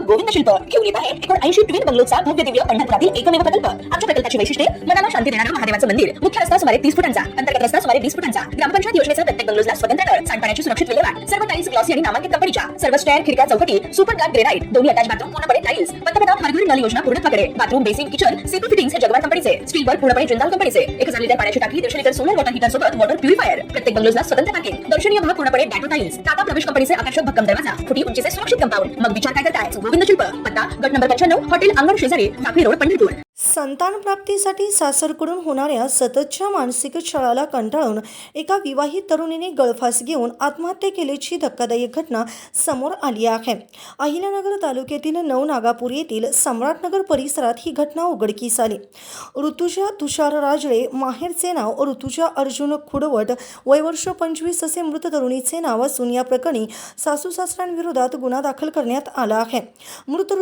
गोविंद शिल्प घेऊन येत आहे 80 ट्विन बंगलोचा भव्य दिव्य पंढरपुरातील एकमेव प्रकल्प। आमच्या प्रकल्पाची वैशिष्ट्ये मनाला शांती देणारं महादेवाचं मंदिर, मुख्य रस्ता सुमारे 30 फुटांचा, अंतर्गत रस्ता सुमारे 20 फुटांचा, ग्रामपंचायत योजनेचा प्रत्येक बंगलोजला स्वतंत्र नळ, सांडपाण्याची सुरक्षित विल्हेवाट, सर्व टाइल्स ग्लॉसी आणि नामांकित कंपनीच्या, सर्व स्टेअर, खिडक्या, चौकटी सुपर ग्लास ग्रेनाइट, दोन्ही अटॅच बाथरूम पूर्णपणे टाइल्स, पंतप्रधान हर घर नल योजना पूर्णत्वाकडे, bathroom, basin, kitchen, CP fittings हे जगवार कंपनीचे, स्टील वर्क पूर्णपणे जिंदाल कंपनीचे, 1000 लिटर पाण्याची टाकी, 150 लिटर सोलर वॉटर हीटर सोबत वॉटर प्युरिफायर, प्रत्येक बंगलोजला स्वतंत्र पार्किंग, दर्शनीय भाग पूर्णपणे डॅटो टाइल्स, टाटा प्रवेश कंपनीचे आकर्षक भक्कम दरवाजा, फुटी उंचीचे सुरक्षित कंपाऊंड। मग विचार काय करताय? गोविंद शिल्प, पत्ता गट नंबर 95, हॉटेल अंगण शेजारी, साखळी रोड, पंढरपूर। संतान प्राप्तीसाठी सासरकडून होणाऱ्या सततच्या मानसिक छळाला कंटाळून एका विवाहित तरुणीने गळफास घेऊन आत्महत्या केल्याची धक्कादायक घटना समोर आली आहे। अहिल्यानगर तालुक्यातील नवनागापूर येथील सम्राटनगर परिसरात ही घटना उघडकीस आली। ऋतुजा तुषार राजळे, माहेरचे नाव ऋतुजा अर्जुन खुडवट, वय वर्ष 25 असे मृत तरुणीचे नाव असून या प्रकरणी सासू सासऱ्यांविरोधात गुन्हा दाखल करण्यात आला आहे। मृत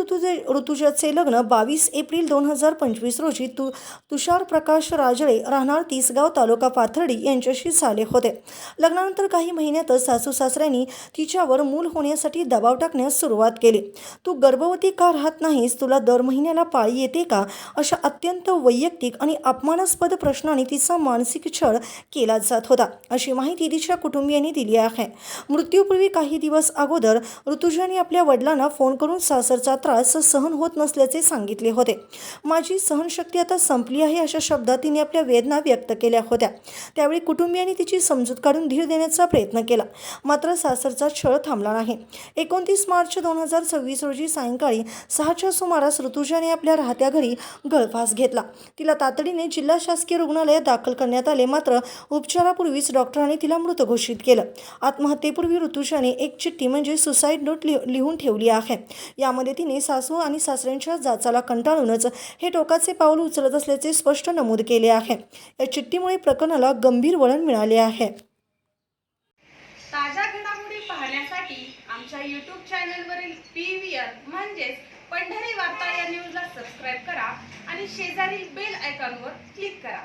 ऋतुजाचे लग्न 22 एप्रिल 2025 रोजी तुषार प्रकाश राजळे राहणार तिसगाव तालुका पाथर्डी यांच्याशी झाले होते। लग्नानंतर काही महिन्यातच सासू सासऱ्यांनी तिच्यावर मूल होण्यासाठी दबाव टाकण्यास सुरुवात केली। तू गर्भवती का राहत नाहीस? तुला दर महिन्याला पाळी येते का? अशा अत्यंत वैयक्तिक आणि अपमानास्पद प्रश्नांनी तिचा मानसिक छळ केला जात होता, अशी माहिती तिच्या कुटुंबियांनी दिली आहे। मृत्यूपूर्वी काही दिवस अगोदर ऋतुजाने आपल्या वडिलांना फोन करून सासरचा त्रास सहन होत नसल्याचे सांगितले होते। माझी सहनशक्ती आता संपली आहे अशा शब्दात तिने आपल्या वेदना व्यक्त केल्या होत्या। त्यावेळी कुटुंबियांनी तिची समजूत काढून धीर देण्याचा प्रयत्न केला, मात्र सासरचा छळ थांबला नाही। 29 मार्च 2026 रोजी सायंकाळी 6च्या सुमारास ऋतुजाने आपल्या राहत्या घरी गळफास घेतला। तिला तातडीने जिल्हा शासकीय रुग्णालयात दाखल करण्यात आले, मात्र उपचारापूर्वीच डॉक्टरांनी तिला मृत घोषित केलं। आत्महत्येपूर्वी ऋतुजाने एक चिठ्ठी म्हणजे सुसाईड नोट लिहून ठेवली आहे। यामध्ये तिने सासू आणि सासऱ्यांच्या जाचाला कंटाळूनच हे टोकाचे पाऊल उचलत असल्याचे स्पष्ट नमूद केले आहे। या चिठ्ठीमुळे प्रकरणाला गंभीर वळण मिळाले आहे। ताज्या घडामोडी पाहण्यासाठी आमच्या YouTube चॅनलवरील PVR म्हणजेच पंढरी वार्ता या न्यूजला सबस्क्राईब करा आणि शेजारील बेल आयकॉनवर क्लिक करा।